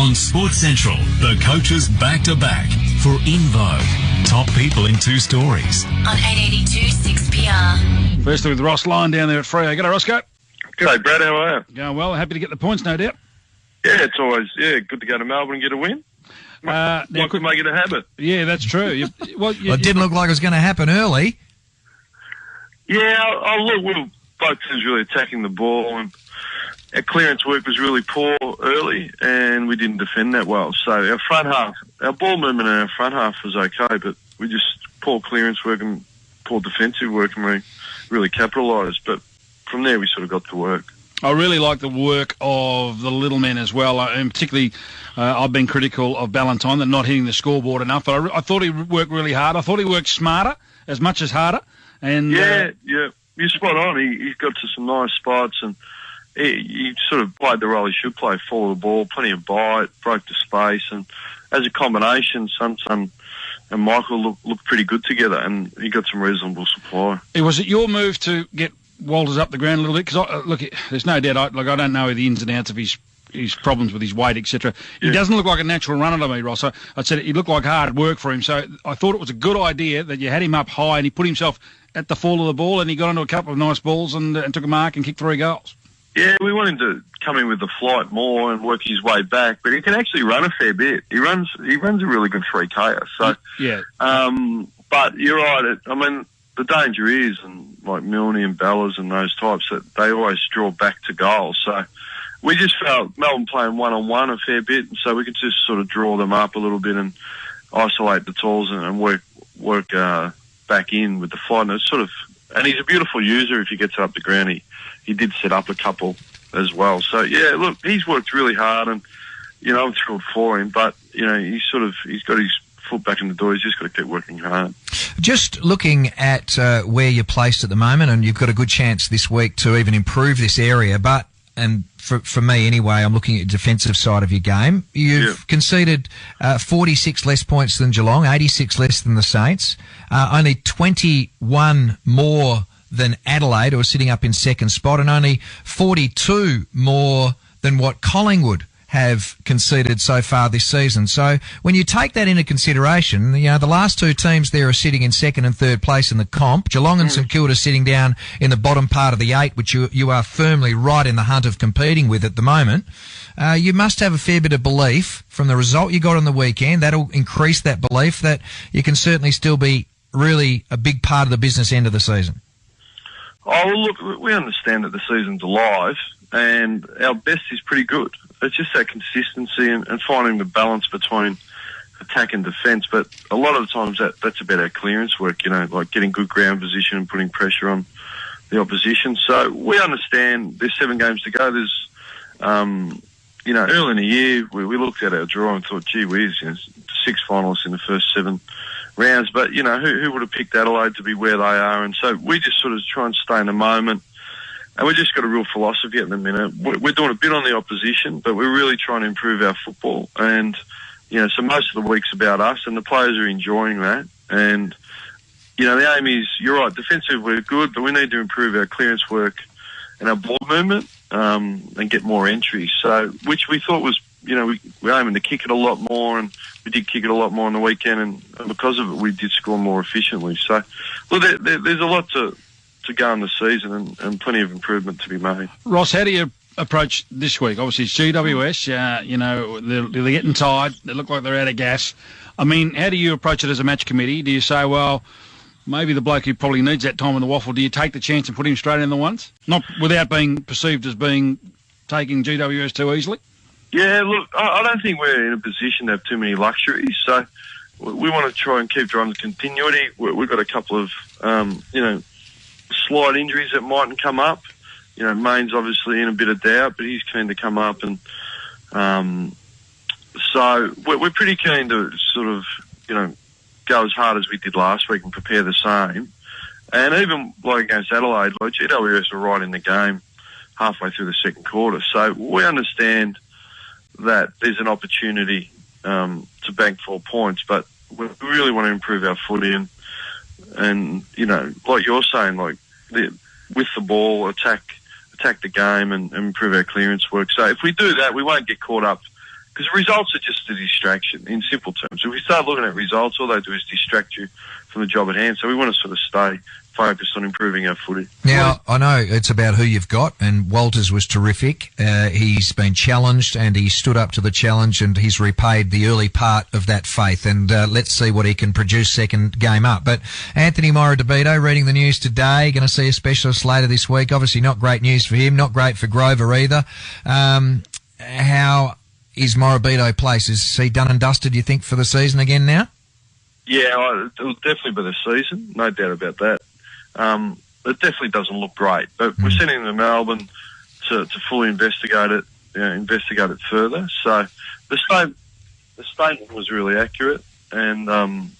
On Sports Central, the coaches back-to-back for In Vogue. Top people in two stories. On 882 6PR. Firstly with Ross Lyon down there at Freo. G'day, Roscoe. G'day, Brad. How are you? Going well. Happy to get the points, no doubt. Yeah, it's always good to go to Melbourne and get a win. Could make it a habit. Yeah, that's true. Well, it didn't look like it was going to happen early. Yeah, both teams really attacking the ball, and our clearance work was really poor early, and we didn't defend that well. So our ball movement in our front half was okay, but we just poor clearance work and poor defensive work, and we really capitalised. But from there, we sort of got to work. I really like the work of the little men as well, and particularly I've been critical of Ballantyne, that not hitting the scoreboard enough, but I thought he worked really hard. I thought he worked smarter as much as harder. And yeah, you're spot on. He got to some nice spots, and he sort of played the role he should play, follow the ball, plenty of bite, broke the space, and as a combination, Sun and Michael looked pretty good together, and he got some reasonable supply. Was it your move to get Walters up the ground a little bit? Because there's no doubt, I don't know the ins and outs of his problems with his weight, etc. He doesn't look like a natural runner to me, Ross. I said he looked like hard work for him, so I thought it was a good idea that you had him up high and he put himself at the fall of the ball, and he got onto a couple of nice balls and took a mark and kicked 3 goals. Yeah, we want him to come in with the flight more and work his way back, but he can actually run a fair bit. He runs a really good 3K. So yeah. But you're right. The danger is, and like Milne and Bellas and those types, that they always draw back to goals. So we just felt Melbourne playing one-on-one a fair bit, and so we could just sort of draw them up a little bit and isolate the tools and work back in with the flight. And he's a beautiful user if he gets up the ground. He did set up a couple as well. So yeah, look, he's worked really hard, and I'm thrilled for him. But he's got his foot back in the door. He's just got to keep working hard. Just looking at where you're placed at the moment, and you've got a good chance this week to even improve this area. And for me anyway, I'm looking at the defensive side of your game. You've conceded 46 less points than Geelong, 86 less than the Saints, only 21 more than Adelaide, who are sitting up in second spot, and only 42 more than what Collingwood have conceded so far this season. So when you take that into consideration, the last two teams there are sitting in second and third place in the comp. Geelong and St Kilda sitting down in the bottom part of the 8, which you are firmly right in the hunt of competing with at the moment. You must have a fair bit of belief from the result you got on the weekend. That'll increase that belief that you can certainly still be really a big part of the business end of the season. Oh, well, look, we understand that the season's alive, and our best is pretty good. It's just that consistency and finding the balance between attack and defence. But a lot of the times that's about our clearance work, like getting good ground position and putting pressure on the opposition. So we understand there's 7 games to go. There's, early in the year, we looked at our draw and thought, gee whiz, 6 finalists in the first 7 rounds. But, who would have picked Adelaide to be where they are? And so we just sort of try and stay in the moment. And we've just got a real philosophy at the minute. We're doing a bit on the opposition, but we're really trying to improve our football. And, so most of the week's about us, and the players are enjoying that. And, the aim is, you're right, defensive we're good, but we need to improve our clearance work and our ball movement and get more entries. So, which we thought was, we're aiming to kick it a lot more, and we did kick it a lot more on the weekend, and because of it, we did score more efficiently. So, look, there's a lot to go in the season and plenty of improvement to be made. Ross, how do you approach this week? Obviously, it's GWS. They're getting tired. They look like they're out of gas. I mean, how do you approach it as a match committee? Do you say, well, maybe the bloke who probably needs that time in the waffle, do you take the chance and put him straight in the ones? Not without being perceived as taking GWS too easily? Yeah, look, I don't think we're in a position to have too many luxuries. So we want to try and keep driving the continuity. We've got a couple of, slight injuries that mightn't come up. Main's obviously in a bit of doubt, but he's keen to come up, and so we're pretty keen to sort of go as hard as we did last week and prepare the same. And even like against Adelaide, like GWS were right in the game halfway through the second quarter. So we understand that there's an opportunity to bank 4 points, but we really want to improve our footy and like you're saying, like with the ball, attack the game and improve our clearance work. So if we do that, we won't get caught up because results are just a distraction, in simple terms. If we start looking at results, all they do is distract you from the job at hand. So we want to sort of stay focused on improving our footy. Now, I know it's about who you've got, and Walters was terrific. He's been challenged, and he stood up to the challenge, and he's repaid the early part of that faith. And let's see what he can produce second game up. But Anthony Morabito, reading the news today, going to see a specialist later this week. Obviously not great news for him, not great for Grover either. How is Morabito placed? Is he done and dusted, you think, for the season again now? Yeah, it'll definitely be the season, no doubt about that. It definitely doesn't look great, but we're sending him to Melbourne to fully investigate it, investigate it further. So the statement was really accurate, and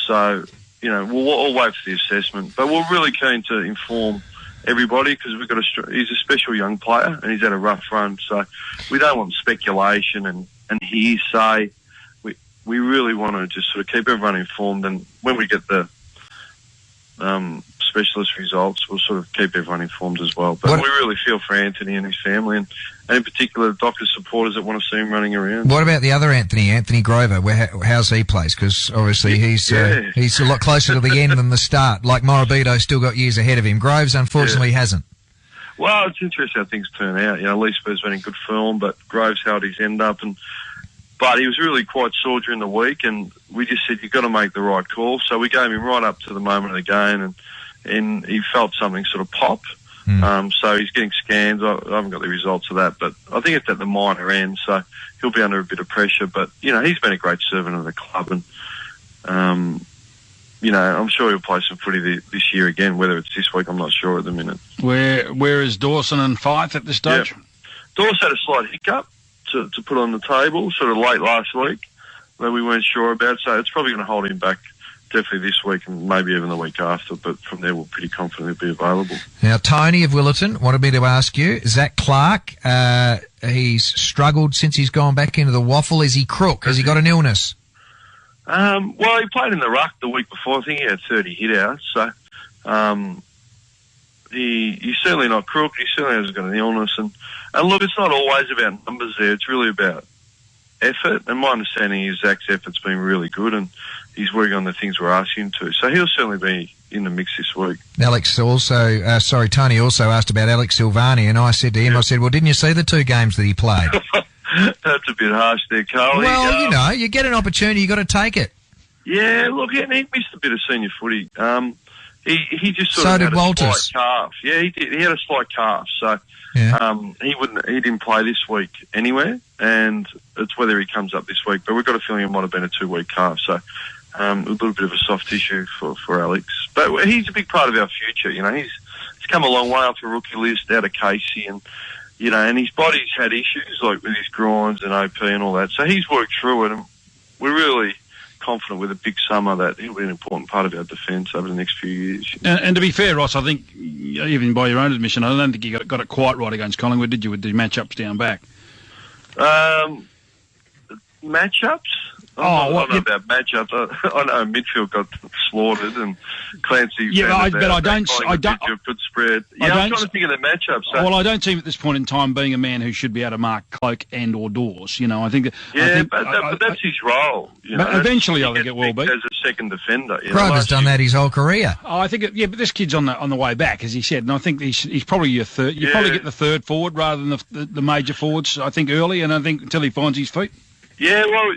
so we'll all wait for the assessment. But we're really keen to inform everybody because he's a special young player and he's had a rough run. So we don't want speculation and hearsay. We really want to just sort of keep everyone informed, and when we get the specialist results, we'll sort of keep everyone informed as well. But we really feel for Anthony and his family, and in particular the Doctors supporters that want to see him running around. What about the other Anthony Grover? How's he placed? Because obviously he's a lot closer to the end than the start. Like Morabito's still got years ahead of him. Groves unfortunately hasn't. Well, it's interesting how things turn out. Lee Spur's been in good form, but Groves held his end up, but he was really quite sore during the week, and we just said, you've got to make the right call. So we gave him right up to the moment of the game, and he felt something sort of pop. So he's getting scans. I haven't got the results of that, but I think it's at the minor end, so he'll be under a bit of pressure. But, he's been a great servant of the club, and, I'm sure he'll play some footy this year again. Whether it's this week, I'm not sure at the minute. Where is Dawson and Fife at this stage? Yeah. Dawson had a slight hiccup to put on the table, sort of late last week, that we weren't sure about. So it's probably going to hold him back definitely this week and maybe even the week after. But from there, we're pretty confident he'll be available. Now, Tony of Willerton wanted me to ask you, Zach Clark, he's struggled since he's gone back into the waffle. Is he crook? Has he got an illness? Well, he played in the ruck the week before. I think he had 30 hit-outs. So he's certainly not crook. He certainly hasn't got an illness. And look, it's not always about numbers there. It's really about effort. And my understanding is Zach's effort's been really good, and he's working on the things we're asking him to. So he'll certainly be in the mix this week. Tony also asked about Alex Silvani, and I said to him, I said, well, didn't you see the 2 games that he played? That's a bit harsh there, Carly. Well, you get an opportunity, you got to take it. Yeah, look, he missed a bit of senior footy. He just sort of had a slight calf. Yeah, he did. He had a slight calf, so he didn't play this week anywhere, and it's whether he comes up this week. But we've got a feeling it might have been a 2-week calf, so a little bit of a soft issue for Alex. But he's a big part of our future. He's come a long way off the rookie list out of Casey, and and his body's had issues like with his groins and OP and all that. So he's worked through it, and we're really confident with a big summer that he'll be an important part of our defence over the next few years. And to be fair, Ross, I think, even by your own admission, I don't think you got it quite right against Collingwood, did you, with the matchups down back? Matchups? I don't know about matchups. I know midfield got slaughtered, and Clancy. Yeah, I don't. Good spread. Yeah, I'm trying to think of the matchups. So. Well, I don't see him at this point in time being a man who should be able to mark Cloak and or Dawes. I think. But that's his role. But eventually, I think it will be as a second defender. Grover's done that his whole career. I think. But this kid's on the way back, as he said, and I think he's probably your third. You probably get the third forward rather than the major forwards. I think early, and I think until he finds his feet. Yeah, well,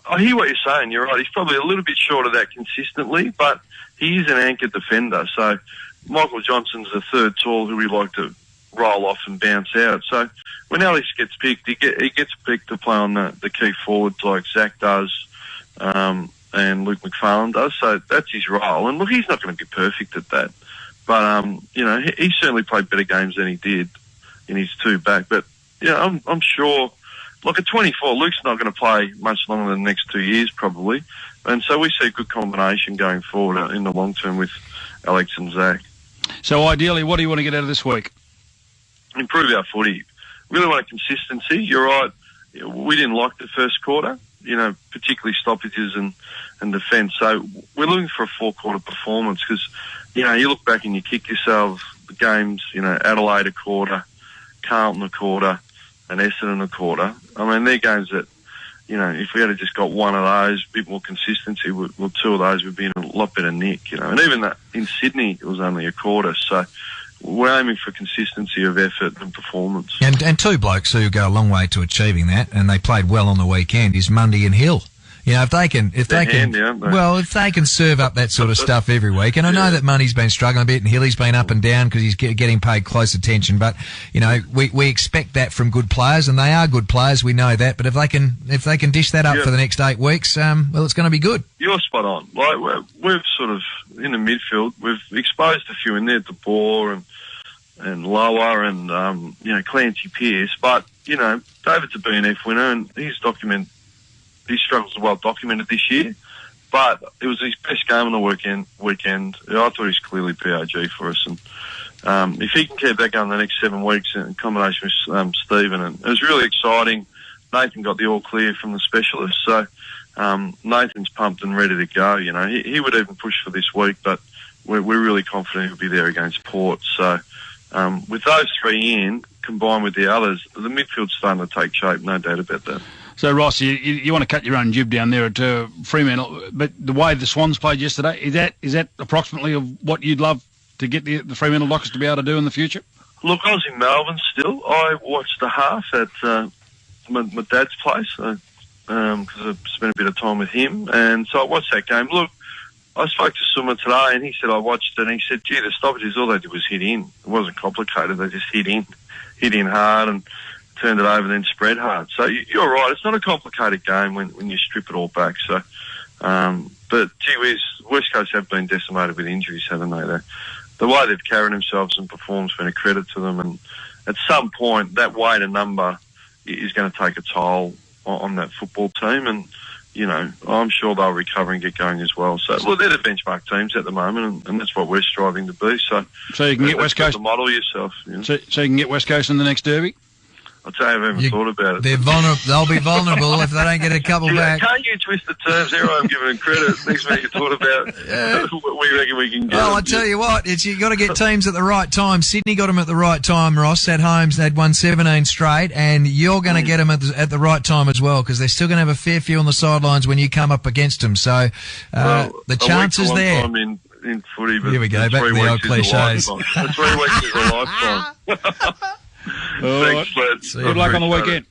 I hear what you're saying. You're right. He's probably a little bit short of that consistently, but he is an anchor defender. So Michael Johnson's the third tall who we like to roll off and bounce out. So when Alex gets picked, he gets picked to play on the key forwards like Zach does and Luke McFarlane does. So that's his role. And look, he's not going to be perfect at that. But, he certainly played better games than he did in his 2 back. But, I'm sure... Look, at 24, Luke's not going to play much longer than the next 2 years, probably. And so we see a good combination going forward in the long term with Alex and Zach. So ideally, what do you want to get out of this week? Improve our footy. Really want a consistency. You're right. We didn't like the first quarter, particularly stoppages and defence. So we're looking for a 4-quarter performance because, you look back and you kick yourself the games, Adelaide a quarter, Carlton a quarter, and Essendon a quarter. I mean, they're games that, you know, if we had just got one of those, a bit more consistency, well, two of those would be in a lot better nick, you know. And even that in Sydney, it was only a quarter. So we're aiming for consistency of effort and performance. And two blokes who go a long way to achieving that, and they played well on the weekend, is Mundy and Hill. You know, if they can, well, if they can serve up that sort of stuff every week, and I know that Mundy's been struggling a bit, and Hilly's been up and down because he's getting paid close attention. But you know, we expect that from good players, and they are good players. We know that. But if they can dish that up for the next 8 weeks, well, it's going to be good. You're spot on. Like we've sort of in the midfield, we've exposed a few in there, De Boer and Lower and you know, Clancy Pearce. But you know, David's a BNF winner, and his struggles are well documented this year, but it was his best game on the weekend. I thought he's clearly PRG for us, and if he can keep that going the next 7 weeks in combination with Stephen, and it was really exciting. Nathan got the all clear from the specialist, so Nathan's pumped and ready to go. You know, he would even push for this week, but we're really confident he'll be there against Port. So with those three in, combined with the others, the midfield's starting to take shape, no doubt about that. So, Ross, you want to cut your own jib down there at Fremantle, but the way the Swans played yesterday, is that approximately of what you'd love to get the Fremantle Dockers to be able to do in the future? Look, I was in Melbourne still. I watched the half at my dad's place because I spent a bit of time with him, and so I watched that game. Look, I spoke to Summer today, and he said I watched it, and he said, gee, the stoppages, all they did was hit in. It wasn't complicated. They just hit in hard, and turned it over and then spread hard. So you're right. It's not a complicated game when you strip it all back. So, but gee whiz, West Coast have been decimated with injuries, haven't they? The way they've carried themselves and performed has been a credit to them. And at some point, that weight and number is going to take a toll on that football team. And, you know, I'm sure they'll recover and get going as well. So, well, they're the benchmark teams at the moment, and that's what we're striving to be. So you can get West Coast to model yourself. You know? So you can get West Coast in the next derby? I'll tell you, I haven't thought about it. They'll be vulnerable if they don't get a couple back. Can't you twist the terms there? I'm giving them credit. Next week you thought about what we reckon we can get. Well, I tell you what, you've got to get teams at the right time. Sydney got them at the right time, Ross. At home, they'd won 17 straight, and you're going to get them at the right time as well, because they're still going to have a fair few on the sidelines when you come up against them. So the chances there. Time in footy, but here we go, back to the old cliches. 3 weeks is a lifetime. Thanks, Fred. Good luck on the weekend.